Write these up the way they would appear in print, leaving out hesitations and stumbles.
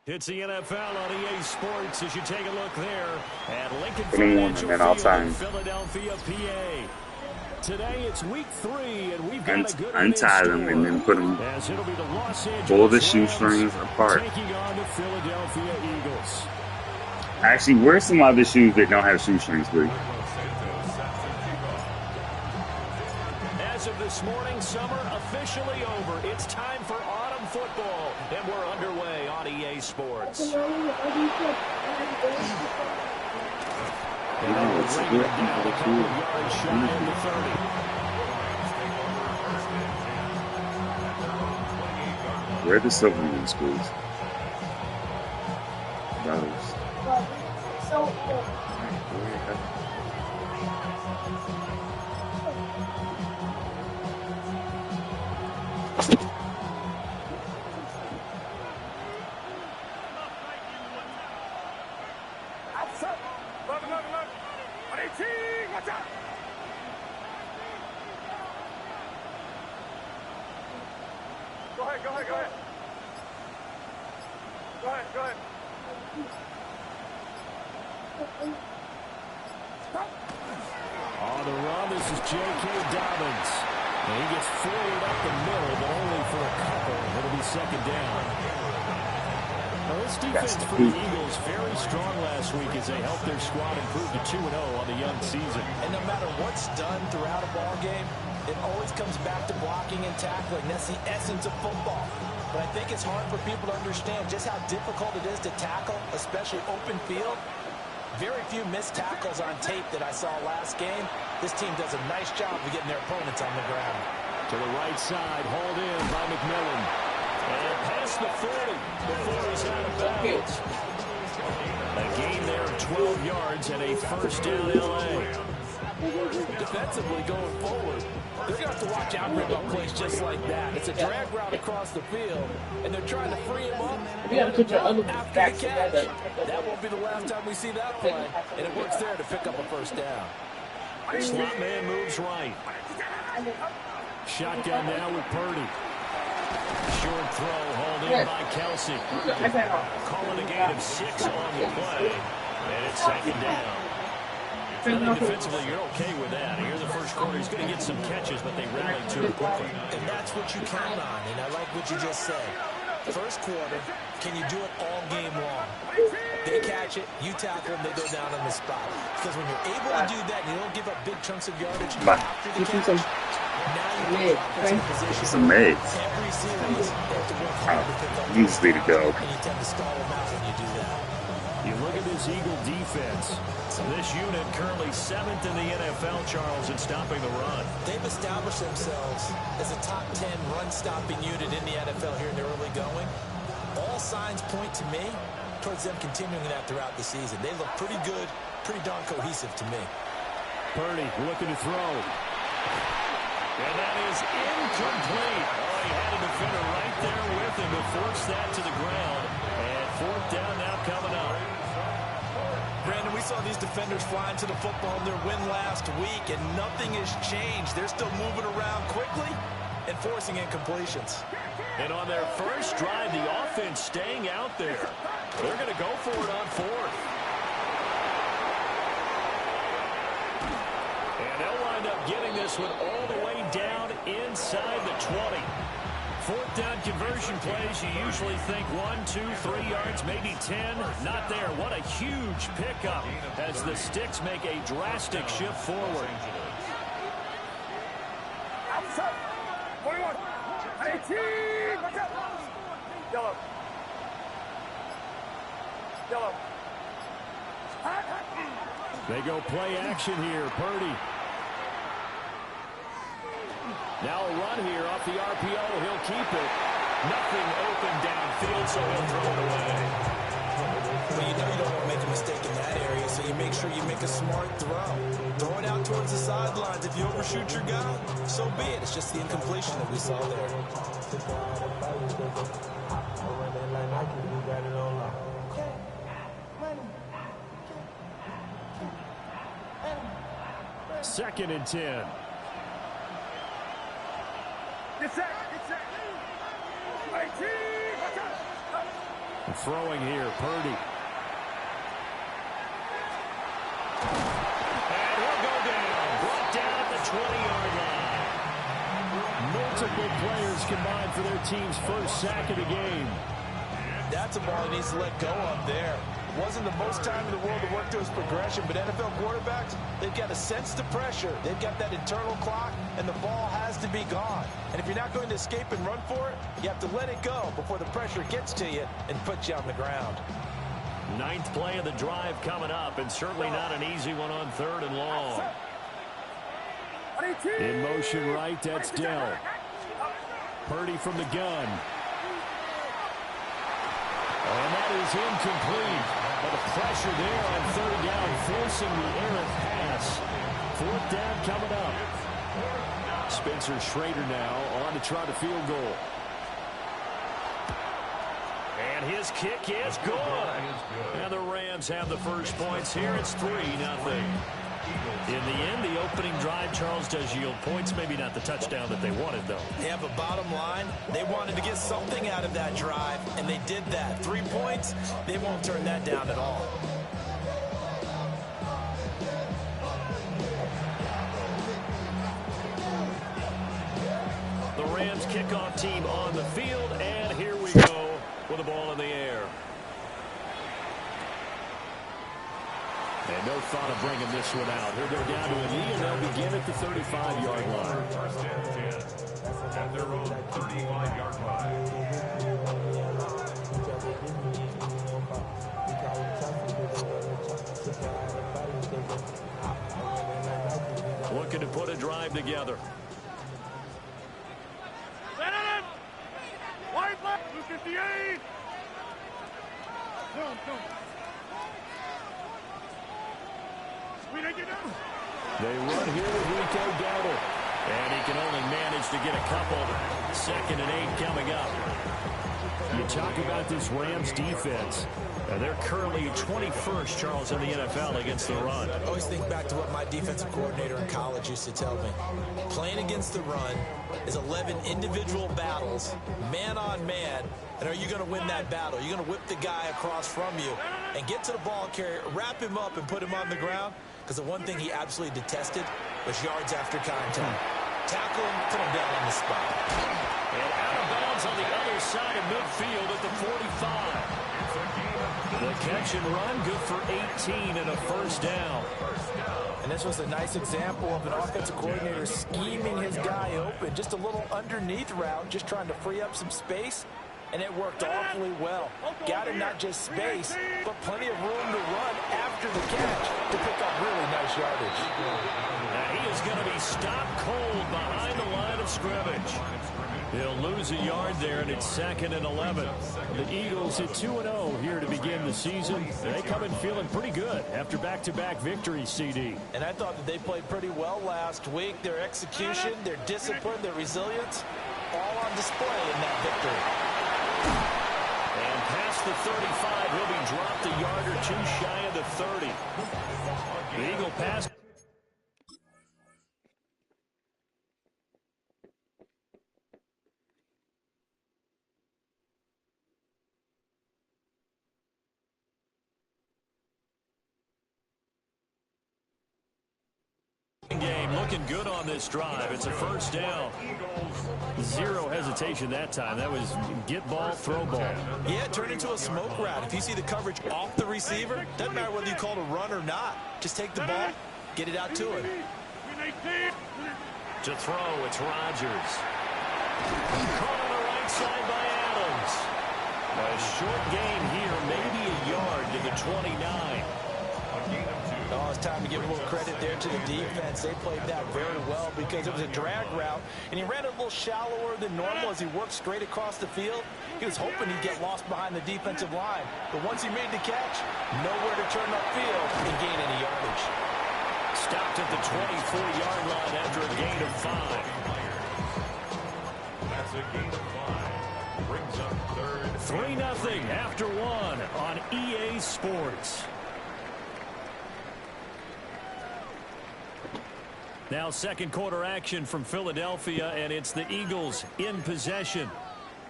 It's the NFL on EA Sports as you take a look there at Lincoln Put him on, and then I'll Financial Field in sign. Philadelphia, PA. Today it's week 3, and we've got a good one Untie in them store, and then put them, as it'll be the Los Angeles pull the Rams shoestrings apart. taking on the Philadelphia Eagles. Actually, where's some other shoes that don't have shoestrings, please? As of this morning, summer officially over. It's time for autumn football, and we're underway on EA Sports. It's good. Where are the Silverman schools? Those. On the run, this is J.K. Dobbins. And he gets forward up the middle, but only for a couple. It'll be second down. Now, this defense for the Eagles very strong last week as they helped their squad improve to 2-0 on the young season. And no matter what's done throughout a ball game, it always comes back to blocking and tackling. That's the essence of football. But I think it's hard for people to understand just how difficult it is to tackle, especially open field. Very few missed tackles on tape that I saw last game. This team does a nice job of getting their opponents on the ground. To the right side, hauled in by McMillan. And past the 40 before he's out of bounds. A gain there of 12 yards and a first down L.A. Defensively going forward, they're going to have to watch out for about plays just like that. It's a drag route across the field, and they're trying to free him up after the catch. That won't be the last time we see that play, and it works there to pick up a first down. Slot man moves right. Shotgun now with Purdy. Short throw hauled in by Kelsey. Calling a gain of 6 on the play, and it's second down. I think defensively, you're okay with that. Here in the first quarter, he's going to get some catches, but they rallied to it quickly. And that's what you count on, and I like what you just said. First quarter, can you do it all game long? They catch it, you tackle them, they go down on the spot. Because when you're able to do that, and you don't give up big chunks of yardage after the catch, now you put your position. Some eggs. Every series, you have to work hard to pick up Usually to go. and you tend to stall them out when you do that. You look at this Eagle defense. This unit currently 7th in the NFL, Charles, in stopping the run. They've established themselves as a top 10 run-stopping unit in the NFL here in the early going. All signs point to me towards them continuing that throughout the season. They look pretty good, pretty darn cohesive to me. Purdy looking to throw. And that is incomplete. Oh, he had a defender right there with him to force that to the ground. And fourth down now coming up. Brandon, we saw these defenders flying to the football in their win last week, and nothing has changed. They're still moving around quickly and forcing incompletions. And on their first drive, the offense staying out there. They're going to go for it on fourth. And they'll wind up getting this one all the way down inside the 20. Fourth down conversion plays, you usually think 1, 2, 3 yards, maybe 10. Not there. What a huge pickup as the Sticks make a drastic shift forward. Outside. 41. 18. Watch out. Yellow. Yellow. They go play action here. Purdy. Now a run here off the RPO. He'll keep it. Nothing open downfield, so he'll throw it away. Well, you know you don't want to make a mistake in that area, so you make sure you make a smart throw. Throw it out towards the sidelines. If you overshoot your guy, so be it. It's just the incompletion that we saw there. Second and 10. Get set. Get set. 18. Watch out. Throwing here, Purdy. And he'll go down. Brought down at the 20-yard line. Multiple players combined for their team's first sack of the game. That's a ball he needs to let go of there. Wasn't the most time in the world to work through his progression, but NFL quarterbacks, they've got to sense the pressure. They've got that internal clock, and the ball has to be gone. And if you're not going to escape and run for it, you have to let it go before the pressure gets to you and puts you on the ground. Ninth play of the drive coming up, and certainly not an easy one on 3rd and long. In motion right, that's Dell. Purdy from the gun. And that is incomplete. But the pressure there on 3rd down, forcing the errant pass. 4th down coming up. Spencer Schrader now on to try the field goal. And his kick is good. And the Rams have the first points here. It's 3-0. In the end, the opening drive, Charles, does yield points. Maybe not the touchdown that they wanted, though. Yeah, but bottom line, they wanted to get something out of that drive, and they did that. 3 points, they won't turn that down at all. The Rams kickoff team on the field, and here we go with the ball in the air. And no thought of bringing this one out. He'll go down to a knee, and they'll begin at the 35-yard line. First and 10 at their own 35-yard line. Looking to put a drive together. White left, 258. They run here with Rico Dowdle. And he can only manage to get a couple. 2nd and 8 coming up. You talk about this Rams defense. They're currently 21st, Charles, in the NFL against the run. I always think back to what my defensive coordinator in college used to tell me. Playing against the run is 11 individual battles, man on man. And are you going to win that battle? You're going to whip the guy across from you and get to the ball carrier, wrap him up, and put him on the ground. Because the one thing he absolutely detested was yards after contact. Tackle him, put him down on the spot. And out of bounds on the other side of midfield at the 45. The catch and run, good for 18 and a first down. And this was a nice example of an offensive coordinator scheming his guy open. Just a little underneath route, just trying to free up some space. And it worked awfully well. Got him not just space, but plenty of room to run after the catch to pick up really nice yardage. Now he is going to be stopped cold behind the line of scrimmage. He'll lose a yard there, and it's 2nd and 11. The Eagles at 2-0 here to begin the season. They come in feeling pretty good after back-to-back victories, CD. And I thought that they played pretty well last week. Their execution, their discipline, their resilience, all on display in that victory. And past the 35, he'll be dropped a yard or two shy of the 30. The Eagle pass. Game looking good on this drive. It's a first down. Zero hesitation that time. That was get ball, throw ball. Yeah, turn into a smoke route. If you see the coverage off the receiver, doesn't matter whether you call it a run or not. Just take the ball, get it out to him. To throw, it's Rodgers. Caught on the right side by Adams. A short gain here, maybe a yard to the 29. Oh, it's time to give a little credit there to the defense. They played that very well because it was a drag route, and he ran it a little shallower than normal as he worked straight across the field. He was hoping he'd get lost behind the defensive line, but once he made the catch, nowhere to turn upfield and gain any yardage. Stopped at the 24-yard line after a gain of 5. That's a gain of 5. Brings up 3rd. 3-0 after 1 on EA Sports. Now second quarter action from Philadelphia, and it's the Eagles in possession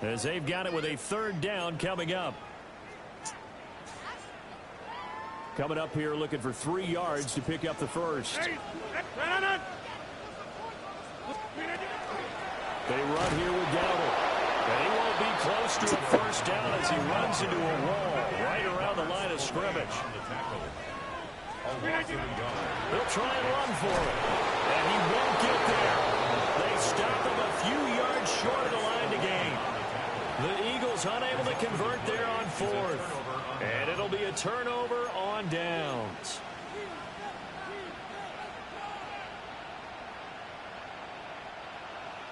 as they've got it with a 3rd down coming up. Coming up here looking for 3 yards to pick up the first. Hey, They run here with Dowdle. And he won't be close to a first down as he runs into a wall right around the line of scrimmage. He'll try and run for it. And he won't get there. They stop him a few yards short of the line to gain. The Eagles unable to convert there on 4th. And it'll be a turnover on downs.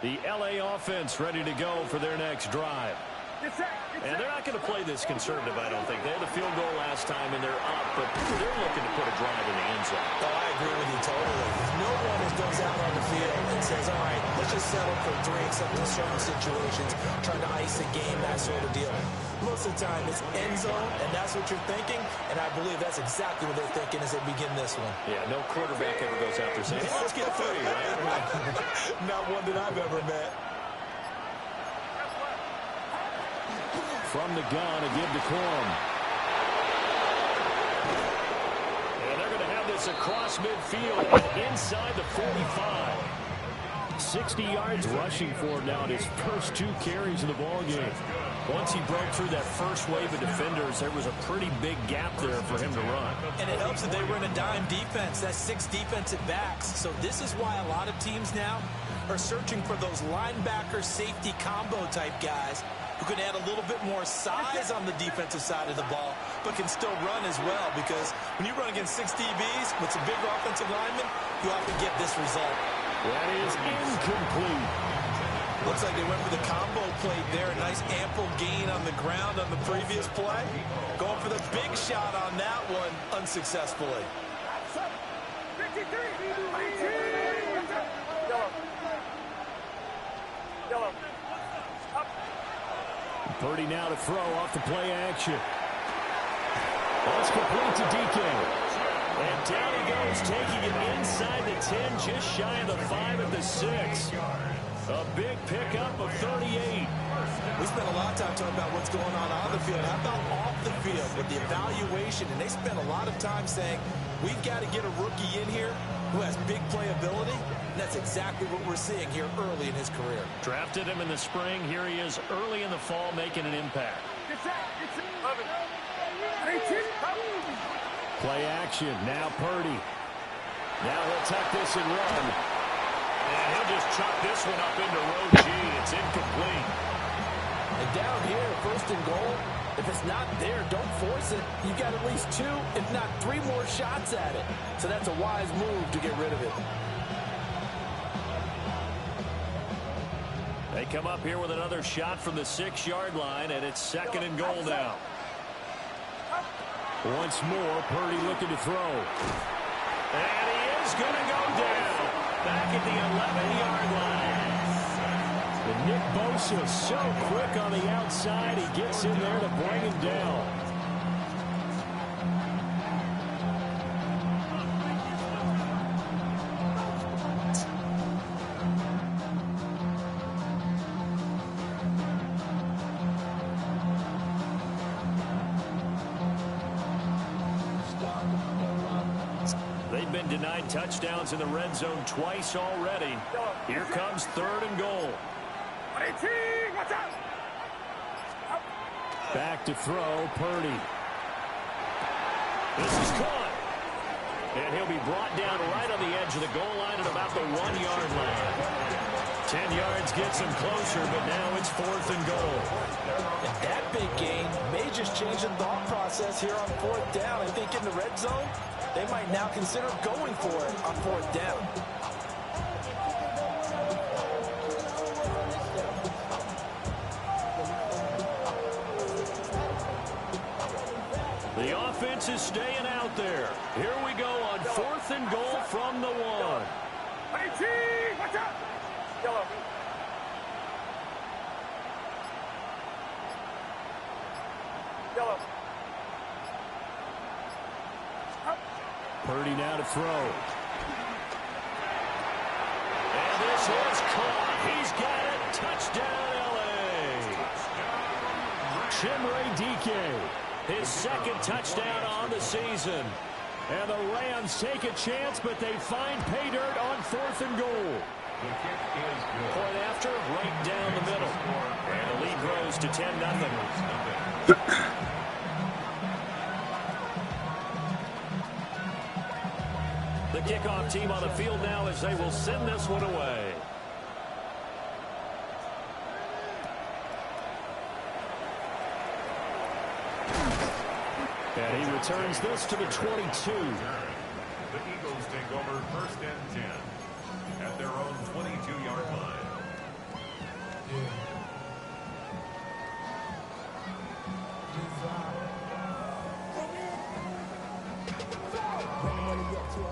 The LA offense ready to go for their next drive. And they're not going to play this conservative, I don't think. They had a field goal last time, and they're up, but they're looking to put a drive in the end zone. Oh, I agree with you totally. No one just goes out on the field and says, all right, let's just settle for 3 except in certain situations, trying to ice a game, that sort of deal. Most of the time, it's end zone, and that's what you're thinking, and I believe that's exactly what they're thinking as they begin this one. Yeah, no quarterback ever goes out there saying, hey, let's get 3, right? Not one that I've ever met. From the gun, a give to Corum. And they're going to have this across midfield inside the 45. 60 yards rushing for him now in his first 2 carries of the ball game. Once he broke through that first wave of defenders, there was a pretty big gap there for him to run. And it helps that they were in a dime defense. That's 6 defensive backs. So this is why a lot of teams now are searching for those linebacker safety combo type guys who can add a little bit more size on the defensive side of the ball, but can still run as well, because when you run against 6 DBs with some bigger offensive linemen, you often get this result. That is incomplete. Looks like they went for the combo plate there. A nice ample gain on the ground on the previous play. Going for the big shot on that one unsuccessfully. 53. Purdy now to throw off the play action. That's complete to DK. And down he goes, taking it inside the 10, just shy of the 5 at the 6. A big pickup of 38. We spent a lot of time talking about what's going on the field. How about off the field with the evaluation? And they spent a lot of time saying, we've got to get a rookie in here who has big playability. And that's exactly what we're seeing here early in his career. Drafted him in the spring. Here he is early in the fall making an impact. Play action. Now Purdy. Now he'll tuck this and run. And he'll just chuck this one up into row G. It's incomplete. And down here, 1st and goal, if it's not there, don't force it. You've got at least 2, if not 3 more shots at it. So that's a wise move to get rid of it. They come up here with another shot from the 6-yard line, and it's 2nd and goal now. Once more, Purdy looking to throw. And he is going to go down. Back at the 11-yard line. And Nick Bosa so quick on the outside. He gets in there to bring him down. They've been denied touchdowns in the red zone twice already. Here comes 3rd and goal. Back to throw, Purdy. This is caught. And he'll be brought down right on the edge of the goal line at about the 1-yard line. 10 yards gets him closer, but now it's 4th and goal. And that big gain may just change the thought process here on 4th down. I think in the red zone, they might now consider going for it on 4th down. The offense is staying out there. Here we go on 4th and goal from the 1. Watch out! Yellow. Yellow. Purdy now to throw. And this is caught. He's got it. Touchdown, L.A. Chimere DK. His second touchdown on the season. And the Rams take a chance, but they find pay dirt on 4th and goal. Point after, right down the middle. And the lead grows to 10-0. The kickoff team on the field now as they will send this one away. And he returns this to the 22. The Eagles take over 1st and 10 at their own 22-yard line.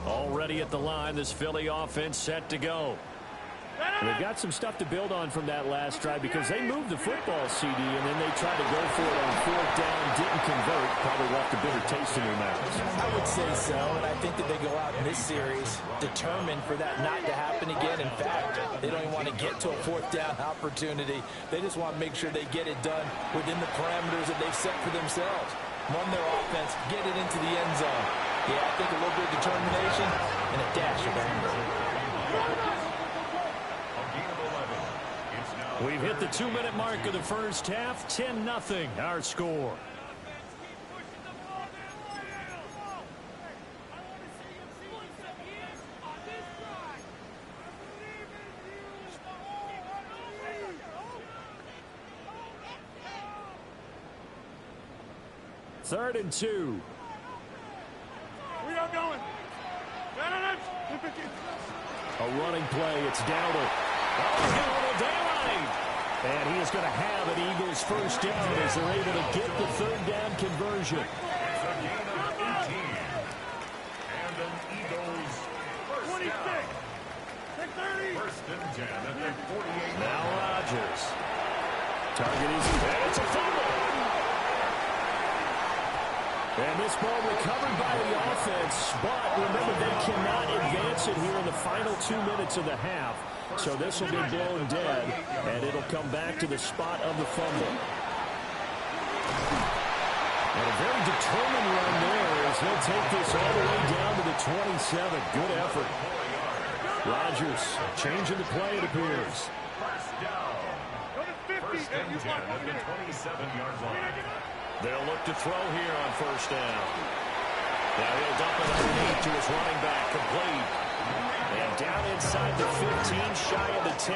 Already at the line, this Philly offense set to go. They've got some stuff to build on from that last drive because they moved the football, CD, and then they tried to go for it on 4th down, didn't convert, probably left a bitter taste in their mouths. I would say so, and I think that they go out in this series determined for that not to happen again. In fact, they don't even want to get to a 4th down opportunity. They just want to make sure they get it done within the parameters that they've set for themselves. Run their offense, get it into the end zone. Yeah, I think a little bit of determination and a dash of anger. We've hit the 2-minute mark of the first half. 10-0 our score. Third and 2. We are going. A running play. It's Dowdle. Oh, daylight. And he is going to have an Eagles first down as they're able to get the 3rd down conversion. It's a gain of 18. And an Eagles first 26. down. 30. 1st and 10 at their 48. Now Rodgers. Target is, and it's a fumble. And this ball recovered by the offense, but remember they cannot advance it here in the final 2 minutes of the half. So this will be blown dead, and it'll come back to the spot of the fumble. And a very determined run there as they'll take this all the way down to the 27. Good effort. Rodgers changing the play, it appears. First down. 1st and 10 at the 27-yard line. They'll look to throw here on 1st down. Now he'll dump it underneath to his running back, complete. And down inside the 15, shy of the 10.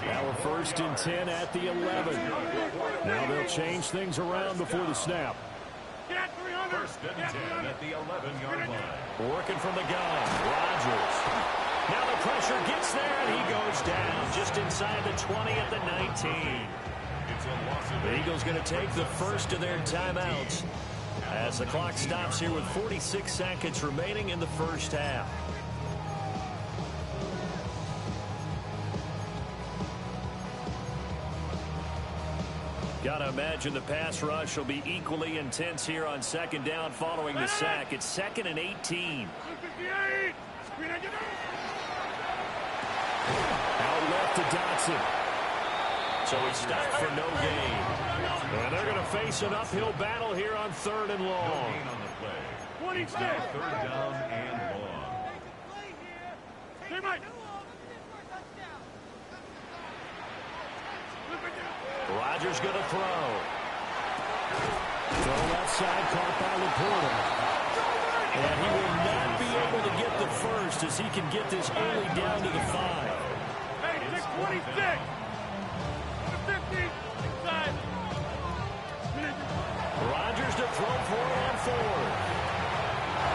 Now a 1st and 10 at the 11. Now they'll change things around before the snap. 1st and 10 at the 11-yard line. Working from the gun, Rodgers. Now the pressure gets there, and he goes down just inside the 20 at the 19. The Eagles going to take the first of their timeouts as the clock stops here with 46 seconds remaining in the first half. Got to imagine the pass rush will be equally intense here on 2nd down following the sack. It's 2nd and 18. Out left to Dotson. So he stopped for no gain. And they're going to face an uphill battle here on 3rd and long. No gain on the play. 26. It's now 3rd down and long. Rodgers going to throw. Throw left side, caught by Laporta. And he will not be able to get the first as he can get this only down to the 5. Hey, 626. 50. Inside. Rodgers to throw for it on 4th.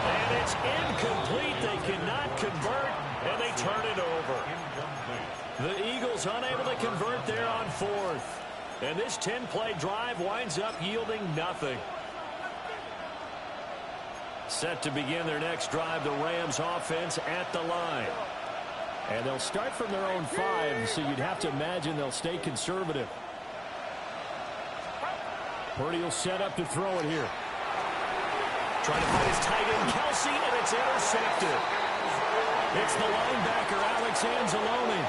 And it's incomplete. They cannot convert, and they turn it over. The Eagles unable to convert there on 4th. And this 10-play drive winds up yielding nothing. Set to begin their next drive, the Rams offense at the line. And they'll start from their own 5, so you'd have to imagine they'll stay conservative. Purdy will set up to throw it here. Trying to find his tight end, Kelsey, and it's intercepted. It's the linebacker, Alex Anzalone.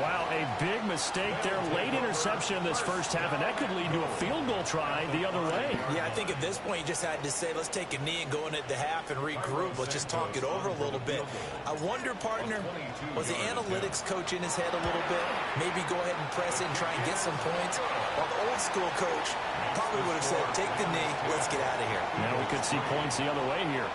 Wow, a big mistake there. Late interception in this first half, and that could lead to a field goal try the other way. Yeah, I think at this point you just had to say, let's take a knee and go in at the half and regroup. Let's just talk it over a little bit. I wonder, partner, was the analytics coach in his head a little bit? Maybe go ahead and press it and try and get some points? While the old school coach probably would have said, take the knee, let's get out of here. Now we could see points the other way here.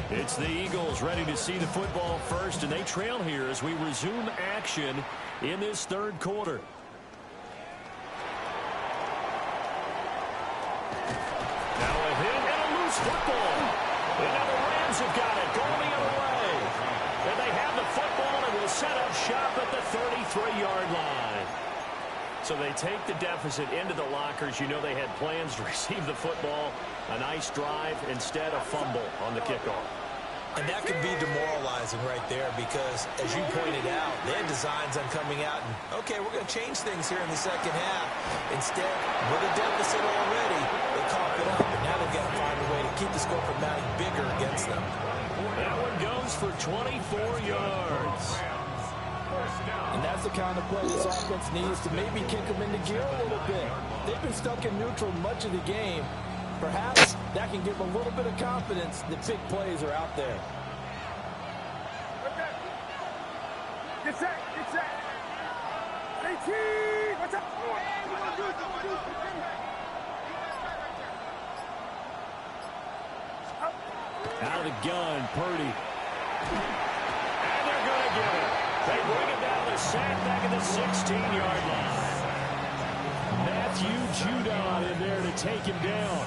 It's the Eagles ready to see the football first, and they trail here as we resume action in this third quarter. Now a hit and a loose football. And now the Rams have got it going the other way. And they have the football and will set up shop at the 33-yard line. So they take the deficit into the lockers. You know they had plans to receive the football. A nice drive, instead a fumble on the kickoff. And that could be demoralizing right there because, as you pointed out, they had designs on coming out and, okay, we're going to change things here in the second half. Instead, with a deficit already, they cough it up, and now they've got to find a way to keep the score from mounting bigger against them. That one goes for 24 yards. And that's the kind of play this offense needs to maybe kick them into gear a little bit. They've been stuck in neutral much of the game. Perhaps that can give them a little bit of confidence that big plays are out there. Get set, get set. 18, what's up? Out of the gun, Purdy. And they're going to get it. They bring it down to sack back at the 16-yard line. Matthew Judon in there to take him down.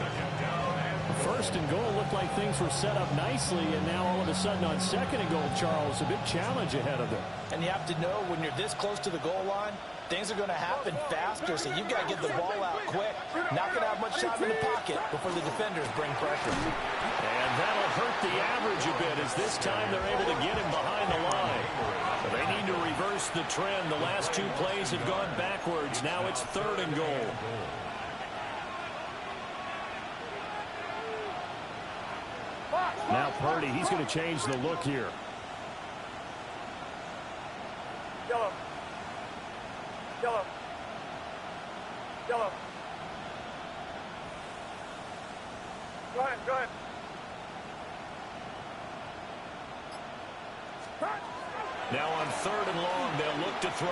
First and goal looked like things were set up nicely, and now all of a sudden on second and goal, Charles, a big challenge ahead of them. And you have to know when you're this close to the goal line, things are going to happen faster, so you've got to get the ball out quick. Not going to have much time in the pocket before the defenders bring pressure. And that'll hurt the average a bit as this time they're able to get him behind the line. But they need to reverse the trend. The last two plays have gone backwards. Now it's third and goal. Now Purdy, he's going to change the look here. Yellow. Yellow. Yellow. Go ahead, go ahead. Now on third and long, they'll look to throw.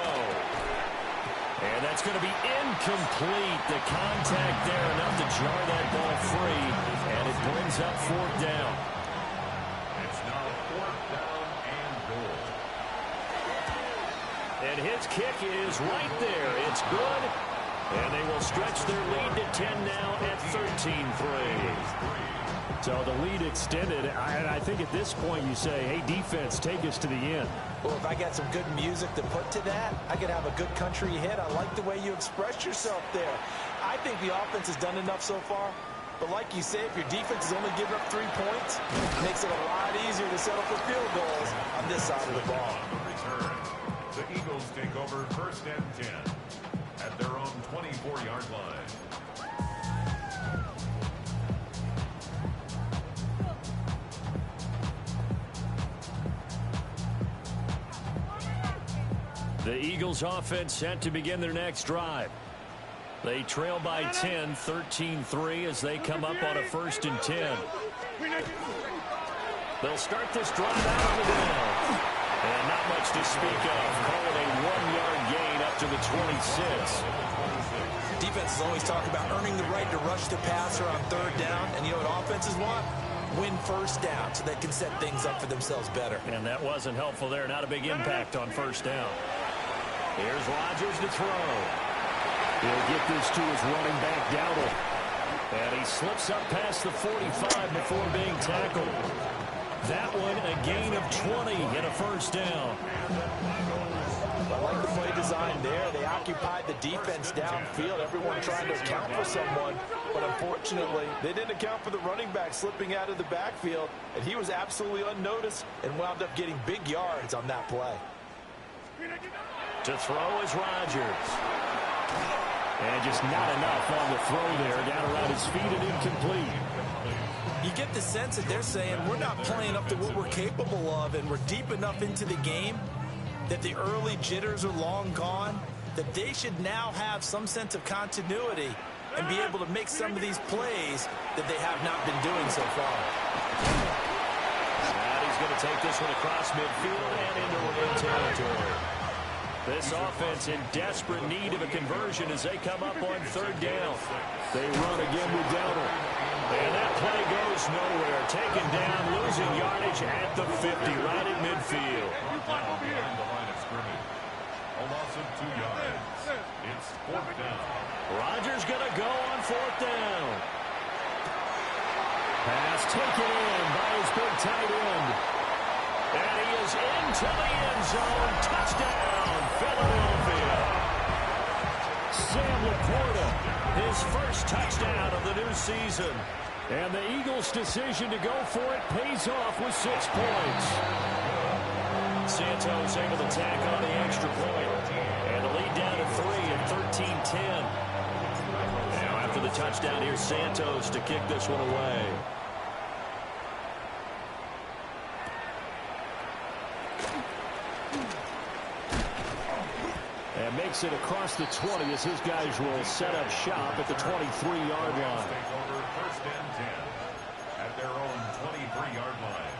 And that's going to be incomplete. The contact there, enough to jar that ball free. And it brings up fourth down. It's now fourth down and goal. And his kick is right there. It's good. And they will stretch their lead to 10 now at 13-3. So the lead extended. I think at this point you say, hey, defense, take us to the end. Well, if I got some good music to put to that, I could have a good country hit. I like the way you express yourself there. I think the offense has done enough so far. But like you say, if your defense is only giving up 3 points, it makes it a lot easier to settle for field goals on this side of the ball. On the return, the Eagles take over first and 10 at their own 24-yard line. The Eagles offense set to begin their next drive. They trail by 10, 13-3 as they come up on a first and 10. They'll start this drive out on the ground. And not much to speak of. Call it a 1-yard gain up to the 26. Defenses always talk about earning the right to rush the passer on third down. And you know what offenses want? Win first down so they can set things up for themselves better. And that wasn't helpful there. Not a big impact on first down. Here's Rodgers to throw. He'll get this to his running back, Dowdle. And he slips up past the 45 before being tackled. That one, a gain of 20 and a first down. I like the play design there. They occupied the defense downfield. Everyone trying to account for someone. But unfortunately, they didn't account for the running back slipping out of the backfield. And he was absolutely unnoticed and wound up getting big yards on that play. To throw is Rodgers. And just not enough on the throw there. Down around his feet and incomplete. You get the sense that they're saying we're not playing up to what we're capable of, and we're deep enough into the game that the early jitters are long gone, that they should now have some sense of continuity and be able to make some of these plays that they have not been doing so far. And he's going to take this one across midfield and into red territory. This offense in desperate need of a conversion as they come up on third down. They run again with Dowdle. And that play goes nowhere. Taken down, losing yardage at the 50, right at midfield. Behind the line of scrimmage. A loss of 2 yards. It's 4th down. Rodgers going to go on 4th down. Pass taken in by his big tight end. And he is into the end zone. Touchdown, Philadelphia. Sam Laporta, his first touchdown of the new season. And the Eagles' decision to go for it pays off with 6 points. Santos able to tack on the extra point. And the lead down to 3 at 13-10. Now after the touchdown, here's Santos to kick this one away. And makes it across the 20 as his guys will set up shop at the 23-yard line. Take over 1st and 10 at their own 23-yard line.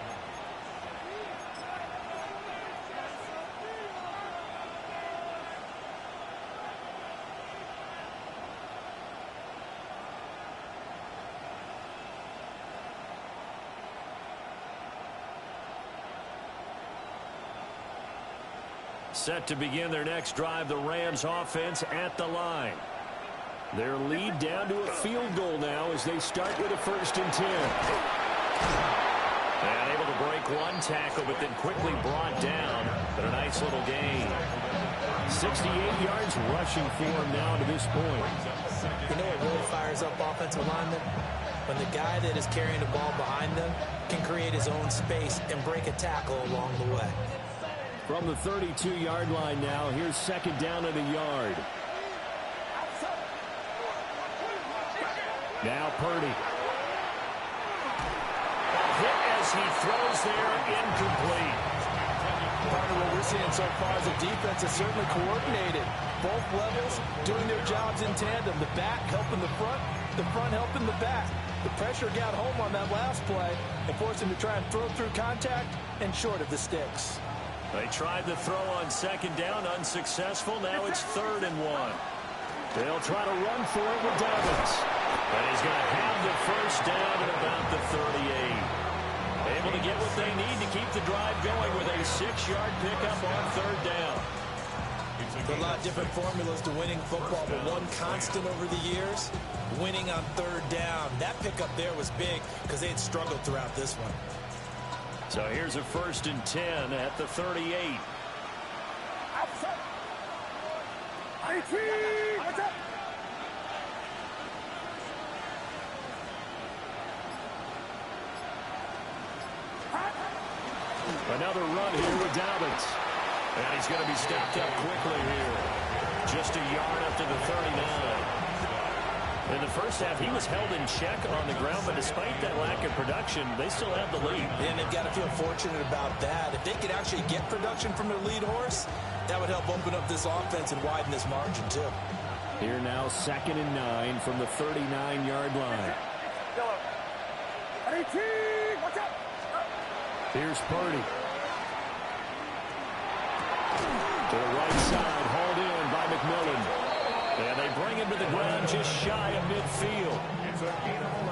Set to begin their next drive, the Rams offense at the line. Their lead down to a field goal now as they start with a 1st and 10. And able to break one tackle, but then quickly brought down. But a nice little gain. 68 yards rushing for him now to this point. You know what really fires up offensive linemen? When the guy that is carrying the ball behind them can create his own space and break a tackle along the way. From the 32-yard line now, here's 2nd down and a yard. Now Purdy. Hit as he throws there, incomplete. Part of what we're seeing so far is the defense is certainly coordinated. Both levels doing their jobs in tandem. The back helping the front helping the back. The pressure got home on that last play and forced him to try and throw through contact and short of the sticks. They tried the throw on 2nd down, unsuccessful. Now it's 3rd and 1. They'll try to run for it with Dobbins. And he's going to have the 1st down at about the 38. Able to get what they need to keep the drive going with a 6-yard pickup on 3rd down. There are a lot of different formulas to winning football, but one constant over the years, winning on 3rd down. That pickup there was big because they had struggled throughout this one. So here's a 1st and 10 at the 38. Outside. IT. What's up? Another run here with Dobbins. And he's going to be stepped up quickly here. Just a yard up to the 39. In the first half, he was held in check on the ground, but despite that lack of production, they still have the lead. And they've got to feel fortunate about that. If they could actually get production from their lead horse, that would help open up this offense and widen this margin, too. Here now, 2nd and 9 from the 39-yard line. Yellow. IT. What's up? Here's Purdy. To the right side, hauled in by McMillan. And they bring him to the ground just shy of midfield.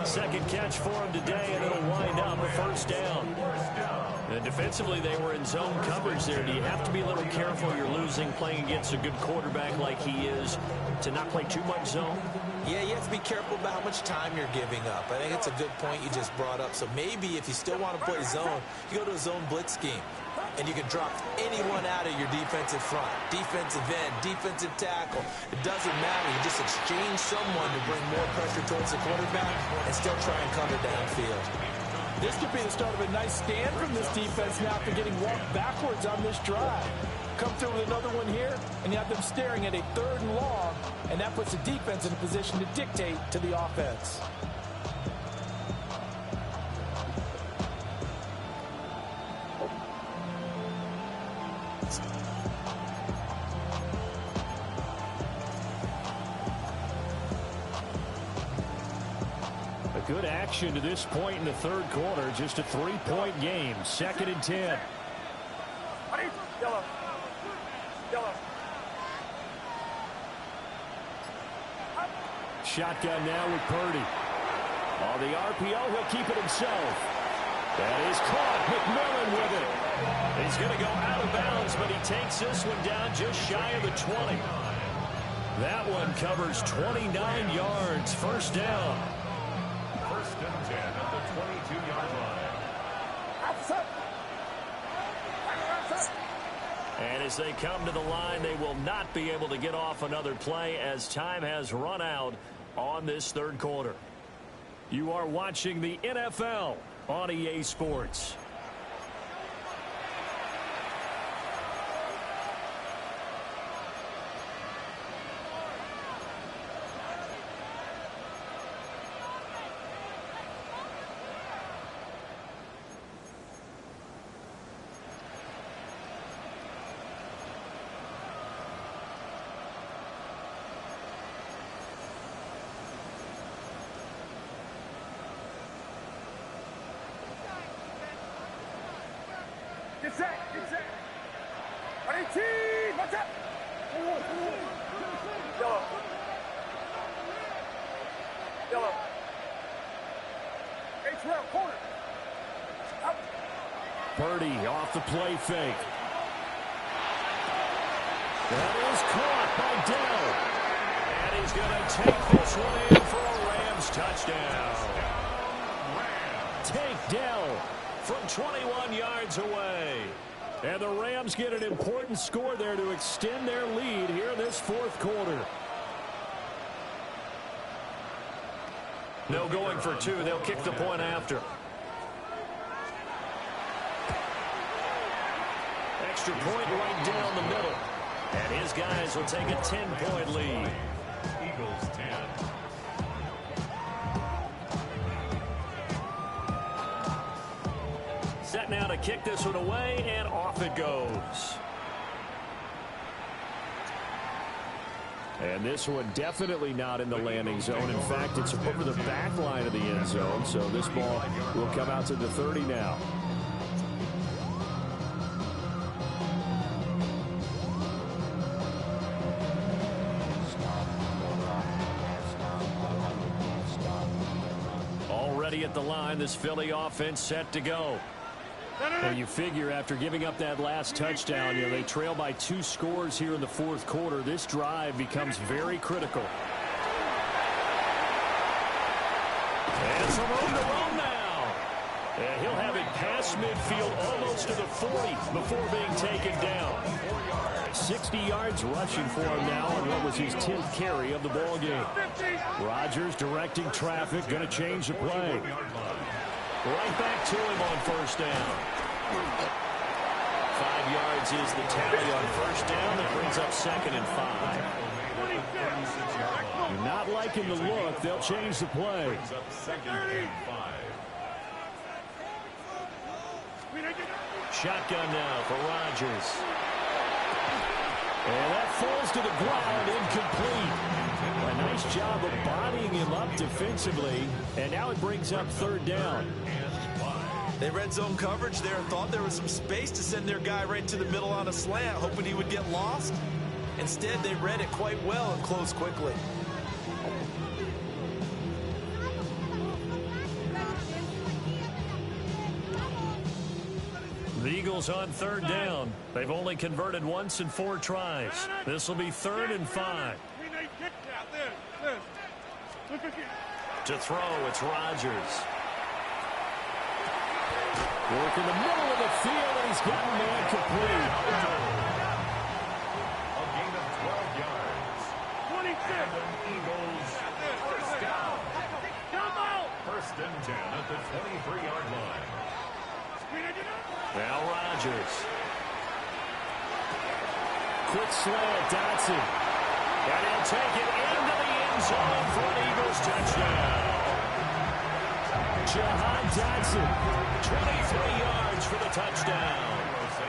2nd catch for him today, and it'll wind up a 1st down. And defensively, they were in zone coverage there. Do you have to be a little careful? You're losing, playing against a good quarterback like he is, to not play too much zone? Yeah, you have to be careful about how much time you're giving up. I think it's a good point you just brought up. So maybe if you still want to play zone, you go to a zone blitz scheme. And you can drop anyone out of your defensive front. Defensive end, defensive tackle. It doesn't matter. You just exchange someone to bring more pressure towards the quarterback and still try and cover downfield. This could be the start of a nice stand from this defense now after getting walked backwards on this drive. Come through with another one here, and you have them staring at a 3rd and long, and that puts the defense in a position to dictate to the offense. Good action to this point in the 3rd quarter. Just a 3-point game. 2nd and 10. Yellow. Yellow. Shotgun now with Purdy. On the RPO, he'll keep it himself. That is caught. McMillan with it. He's going to go out of bounds, but he takes this one down just shy of the 20. That one covers 29 yards. 1st down. 1st and 10 at the 22-yard line. And as they come to the line, they will not be able to get off another play as time has run out on this 3rd quarter. You are watching the NFL on EA Sports. Get set. Get set. 18. Watch out. Yellow. Yellow. H-Rail, corner. Up. Purdy off the play fake. That is caught by Dell. And he's going to take this one in for a Rams touchdown. Take Dell from 21 yards away. And the Rams get an important score there to extend their lead here in this 4th quarter. No going for 2. They'll kick the point after. Extra point right down the middle. And his guys will take a 10-point lead. Eagles 10. Set now to kick this one away, and off it goes. And this one definitely not in the landing zone. In fact, it's over the back line of the end zone. So this ball will come out to the 30 now. Already at the line, this Philly offense set to go. And you figure after giving up that last touchdown, they trail by 2 scores here in the 4th quarter. This drive becomes very critical. And some room to run now. And he'll have it past midfield almost to the 40 before being taken down. 60 yards rushing for him now on what was his 10th carry of the ball game. Rodgers directing traffic, going to change the play. Right back to him on 1st down. 5 yards is the tally on 1st down. That brings up 2nd and 5. You're not liking the look. They'll change the play. Shotgun now for Rodgers. And that falls to the ground, incomplete. A nice job of bodying him up defensively. And now it brings up 3rd down. They read zone coverage there and thought there was some space to send their guy right to the middle on a slant, hoping he would get lost. Instead, they read it quite well and closed quickly. The Eagles on 3rd down. They've only converted once in 4 tries. This will be 3rd and 5. To throw, it's Rodgers. Work in the middle of the field, and he's got man complete. A gain of 12 yards. 26. Eagles first down. 1st and 10 at the 23-yard line. Now Rodgers. quick slant. Dotson. And he'll take it into the end zone for an Eagles touchdown. Jahan Dotson. 23 yards for the touchdown.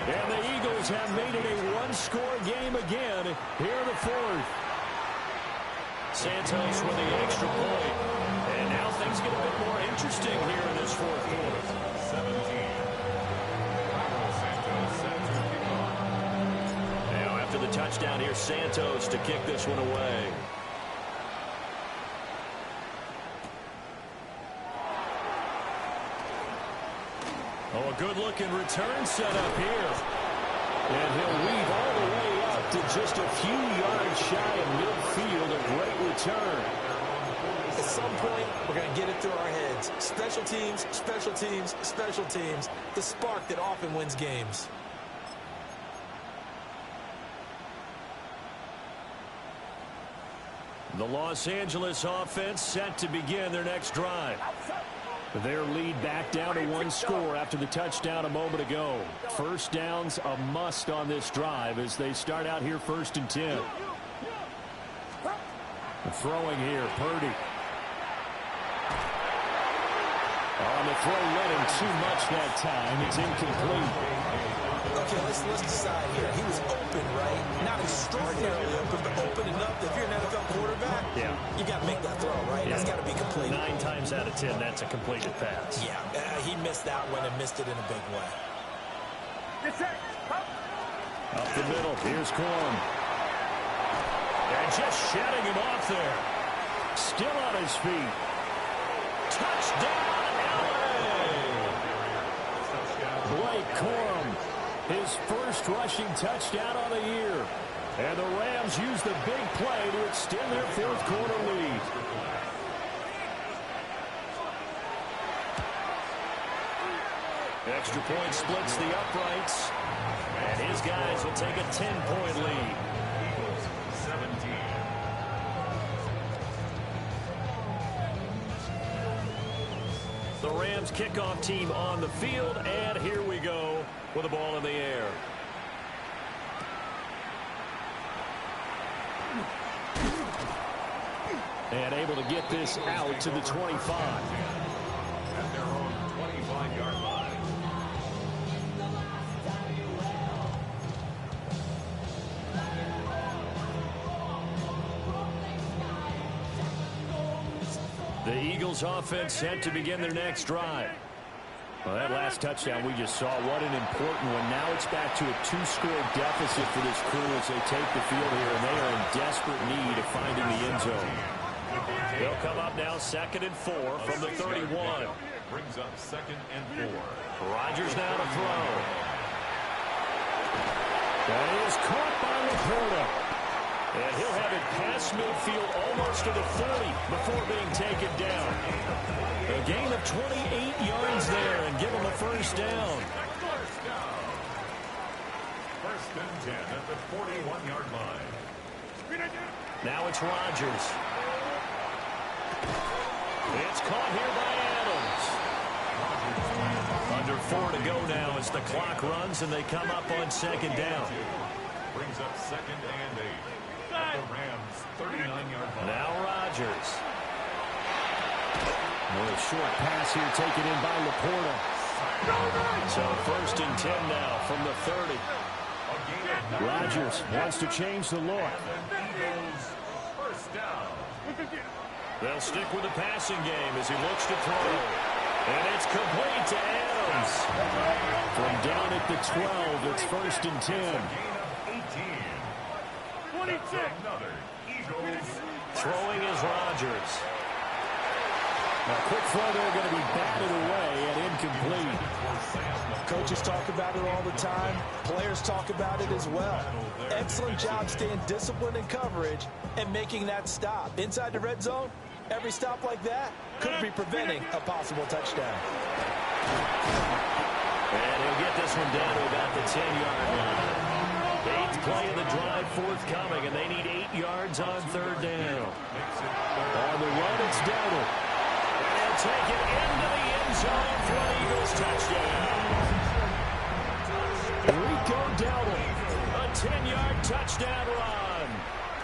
And the Eagles have made it a one-score game again here in the fourth. Santos with the extra point. And now things get a bit more interesting here in this fourth quarter. 17. Santos set to kick off. Now after the touchdown, here's Santos to kick this one away. Oh, a good-looking return set up here. And he'll weave all the way up to just a few yards shy of midfield. A great return. At some point, we're going to get it through our heads. Special teams, special teams, special teams. The spark that often wins games. The Los Angeles offense set to begin their next drive. Their lead back down to one score after the touchdown a moment ago. First down's a must on this drive as they start out here 1st and 10. Throwing here, Purdy. On the throw, let him too much that time. It's incomplete. Okay, let's decide here. He was open, right? Not extraordinarily open, but open enough that if you're an NFL quarterback, you got to make that throw, right? That's got to be complete. 9 times out of 10, that's a completed pass. Yeah, he missed that one and missed it in a big way. Up the middle, here's Corum. And just shedding him off there. Still on his feet. Touchdown, LA! Blake Corum, his first rushing touchdown of the year. And the Rams use the big play to extend their fourth quarter lead. Extra point splits the uprights. And his guys will take a 10-point lead. 17. The Rams kickoff team on the field, and here we go with the ball in the air. And able to get this out to the 25. At their own 25-yard line. The Eagles offense set to begin their next drive. Well, that last touchdown we just saw, what an important one. Now it's back to a 2-score deficit for this crew as they take the field here, and they are in desperate need of finding the end zone. They'll come up now 2nd and 4 from the 31. Brings up 2nd and 4. Rodgers now to throw. That is caught by Laporta. And he'll have it past midfield almost to the 40 before being taken down. A gain of 28 yards there and give him a first down. First and 10 at the 41-yard line. Now it's Rodgers. It's caught here by Adams. Under 4 to go now as the clock runs and they come up on 2nd down. Brings up 2nd and 8. At the Rams' 39-yard line. Now Rodgers. A short pass here taken in by Laporta. So 1st and 10 now from the 30. Rodgers wants to change the look. Eagles first down. They'll stick with the passing game as he looks to throw. And it's complete to Adams. From down at the 12, it's 1st and 10. Gain of 18. Another Eagles. Throwing is Rodgers. Now, quick throw there going to be batted away and incomplete. Coaches talk about it all the time. Players talk about it as well. Excellent job staying disciplined in coverage and making that stop. Inside the red zone, every stop like that could be preventing a possible touchdown. And he'll get this one down to about the 10-yard line. 8th play of the drive forthcoming, and they need 8 yards on 3rd down. On the run, it's Dowdle. And he'll take it into the end zone for an Eagles touchdown. Rico Dowdle. A 10-yard touchdown run.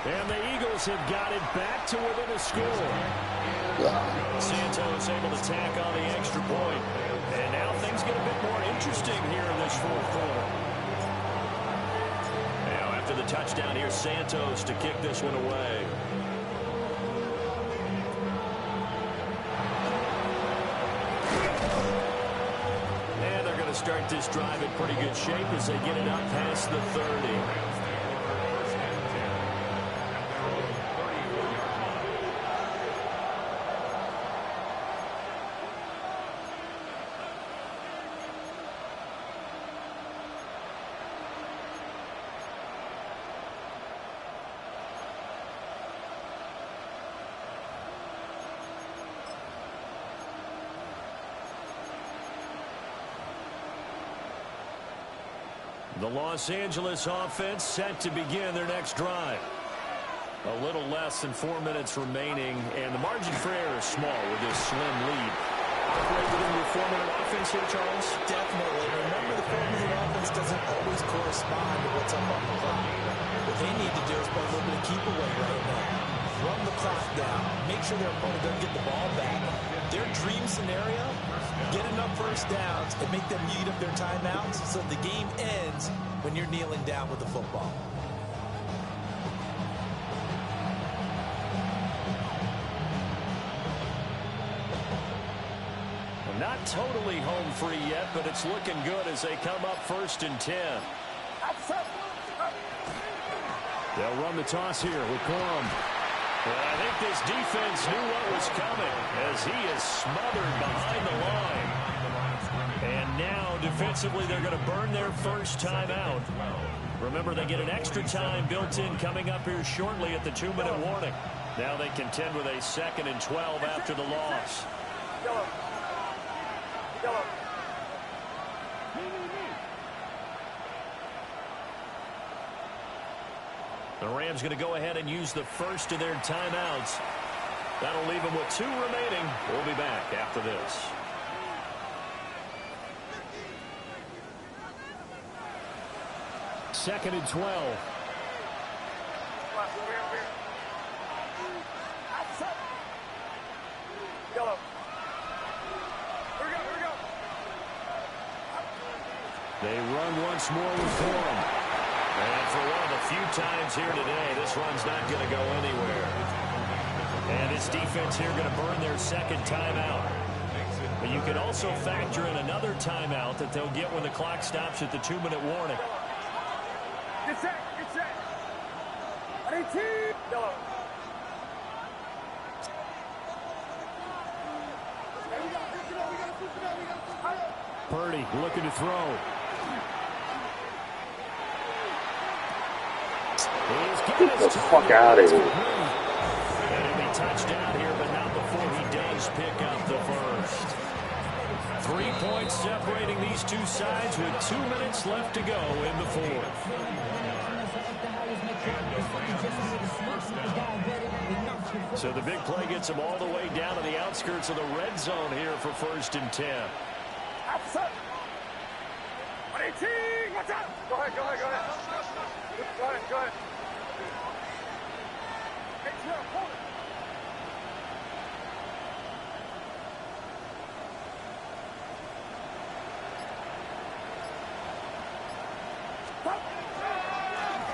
And the Eagles have got it back to within a score. Santos able to tack on the extra point. And now things get a bit more interesting here in this fourth quarter. Now after the touchdown, here's Santos to kick this one away. And they're going to start this drive in pretty good shape as they get it up past the 30. The Los Angeles offense set to begin their next drive. A little less than 4 minutes remaining, and the margin for error is small with this slim lead. Operate within your 4-minute offense here, Charles? Definitely. Remember, the 4-minute offense doesn't always correspond to what's up on the clock. What they need to do is play a little bit of keep away right now. Run the clock down. Make sure their opponent doesn't get the ball back. Their dream scenario, get enough first downs and make them eat up their timeouts so the game ends when you're kneeling down with the football. Well, not totally home free yet, but it's looking good as they come up 1st and 10. They'll run the toss here with Corum. Well, I think this defense knew what was coming as he is smothered behind the line. And now, defensively, they're going to burn their first timeout. Remember, they get an extra time built in coming up here shortly at the 2-minute warning. Now they contend with a 2nd and 12 after the loss. Yellow. Yellow. The Rams going to go ahead and use the first of their timeouts. That'll leave them with 2 remaining. We'll be back after this. Second and 12. Yellow. Here we go. They run once more with Corum. And for one of the few times here today, this run's not going to go anywhere. And this defense here going to burn their 2nd timeout. But you can also factor in another timeout that they'll get when the clock stops at the 2-minute warning. Get set. I need 2. Yellow. Purdy looking to throw. Get the fuck out of here. And he'll be touched down here, but not before he does pick up the first. 3 points separating these two sides with 2 minutes left to go in the fourth. So the big play gets them all the way down to the outskirts of the red zone here for 1st and 10. Outside. I need 2. Watch out. Go ahead. Go ahead.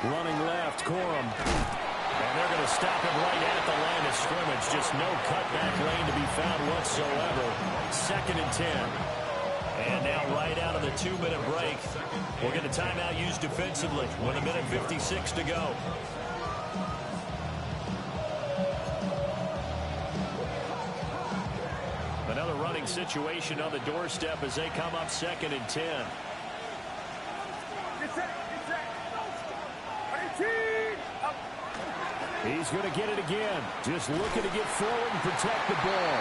Running left, Corum. And they're going to stop him right at the line of scrimmage. Just no cutback lane to be found whatsoever. 2nd and 10. And now right out of the 2-minute break, we'll get a timeout used defensively with 1:56 to go. Another running situation on the doorstep as they come up 2nd and 10. He's going to get it again. Just looking to get forward and protect the ball.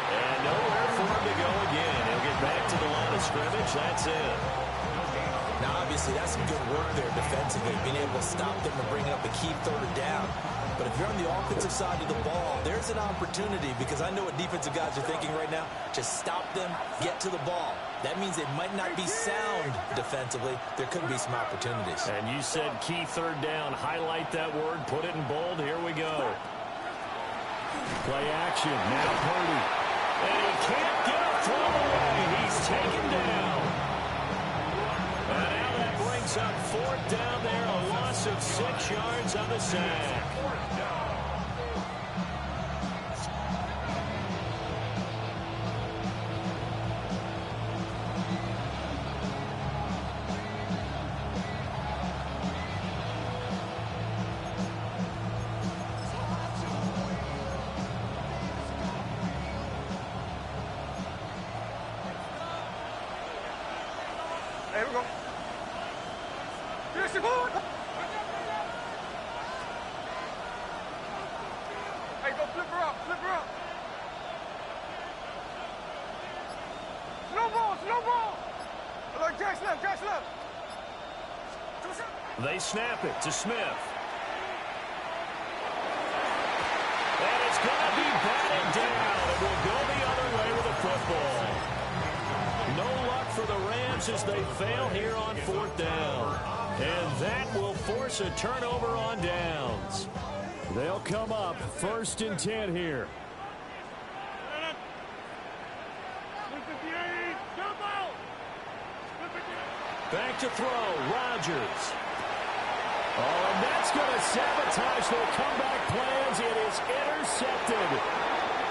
And nowhere for him to go again. He'll get back to the line of scrimmage. That's it. Now, obviously, that's some good work there defensively, being able to stop them and bringing up a key 3rd down. But if you're on the offensive side of the ball, there's an opportunity, because I know what defensive guys are thinking right now. Just stop them, get to the ball. That means they might not be sound defensively. There could be some opportunities. And you said key third down. Highlight that word. Put it in bold. Here we go. Play action. Now Purdy. And he can't get a throw away. He's taken down. And now that brings up fourth down there. A loss of 6 yards on the sack. Here we go. Here's the ball. Hey, go flip her up, flip her up. Slow ball, slow ball. Look, Jack's left, Jack's left. They snap it to Smith. And it's going to be batted down. It will go the other way with the football. No luck for the Rams as they fail here on fourth down. And that will force a turnover on downs. They'll come up 1st and 10 here. Back to throw, Rodgers. Oh, and that's going to sabotage their comeback plans. It is intercepted.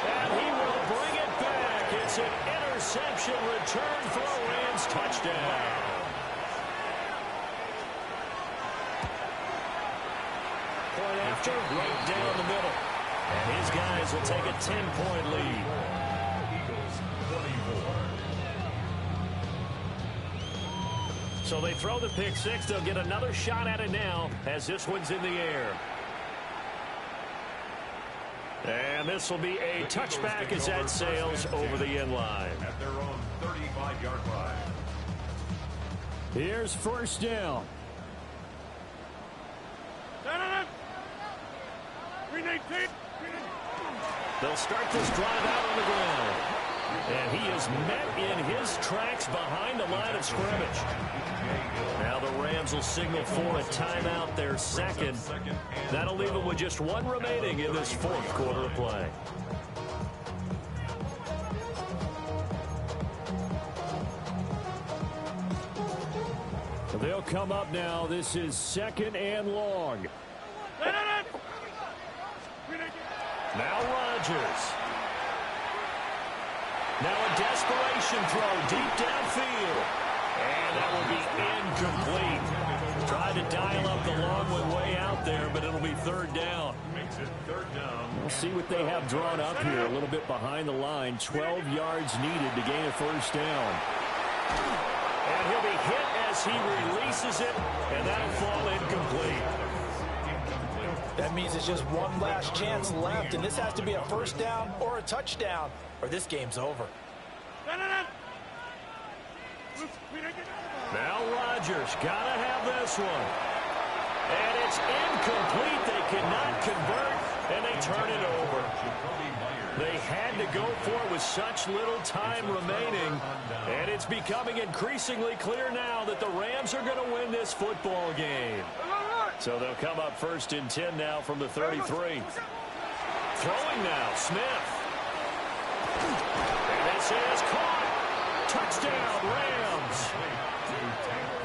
And he will bring it back. It's an interception return for a Rams touchdown. Point after, right down the middle. And his guys will take a 10-point lead. Eagles 24. So they throw the pick six. They'll get another shot at it now as this one's in the air. And this will be a touchback as that sails over the end line. At their own 35-yard line. Here's 1st down. They'll start this drive out on the ground. And he is met in his tracks behind the line of scrimmage. Now the Rams will signal for a timeout, their second. That'll leave them with just one remaining in this fourth quarter of play. They'll come up now. This is 2nd and long. Now Rodgers. Now a desperation throw deep downfield. And that will be incomplete. Tried to dial up the long one way out there, but it'll be 3rd down. Makes it 3rd down. We'll see what they have drawn up here. A little bit behind the line. 12 yards needed to gain a 1st down. And he'll be hit as he releases it, and that'll fall incomplete. That means it's just one last chance left, and this has to be a 1st down or a touchdown, or this game's over. Now Rodgers got to have this one. And it's incomplete. They cannot convert, and they turn it over. They had to go for it with such little time remaining, and it's becoming increasingly clear now that the Rams are going to win this football game. So they'll come up 1st and 10 now from the 33. Throwing now, Smith. And this is caught. Touchdown, Rams.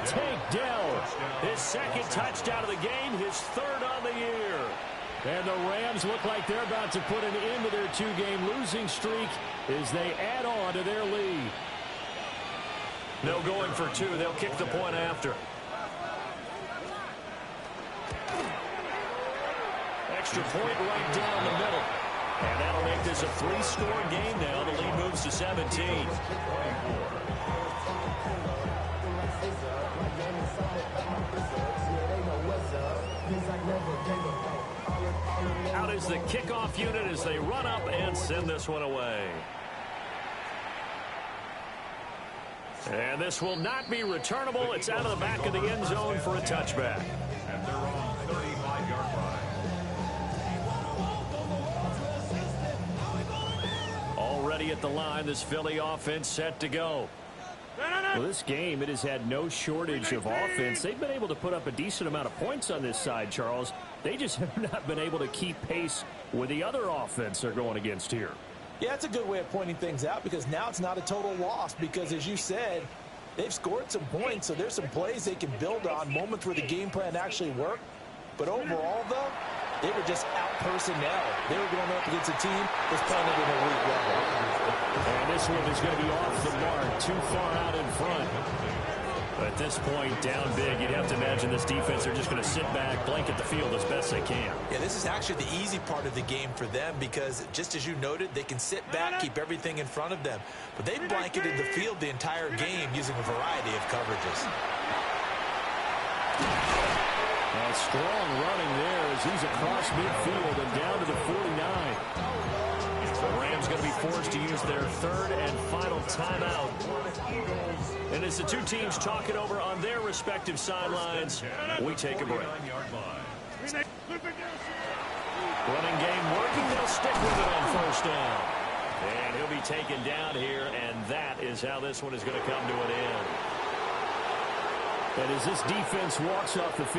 Takedown. His 2nd touchdown of the game, his 3rd on the year. And the Rams look like they're about to put an end to their 2-game losing streak as they add on to their lead. No going for 2. They'll kick the point after. Extra point right down the middle. And that'll make this a 3-score game now. The lead moves to 17. Out is the kickoff unit as they run up and send this one away. And this will not be returnable. It's out of the back of the end zone for a touchback. At their own 35-yard line. Already at the line, this Philly offense set to go. Well, this game, it has had no shortage of offense. They've been able to put up a decent amount of points on this side, Charles. They just have not been able to keep pace with the other offense they're going against here. Yeah, it's a good way of pointing things out because now it's not a total loss because, as you said, they've scored some points, so there's some plays they can build on, moments where the game plan actually worked. But overall, though, they were just out personnel. They were going up against a team that's playing at an elite level. And this one is going to be off the mark, too far out in front. At this point, down big, you'd have to imagine this defense are just going to sit back, blanket the field as best they can. Yeah, this is actually the easy part of the game for them because, just as you noted, they can sit back, keep everything in front of them. But they blanketed the field the entire game using a variety of coverages. And strong running there as he's across midfield and down to the 49. The Rams going to be forced to use their third and final timeout. And as the two teams talk it over on their respective sidelines, we take a break. Running game working. They'll stick with it on first down. And he'll be taken down here, and that is how this one is going to come to an end. And as this defense walks off the field,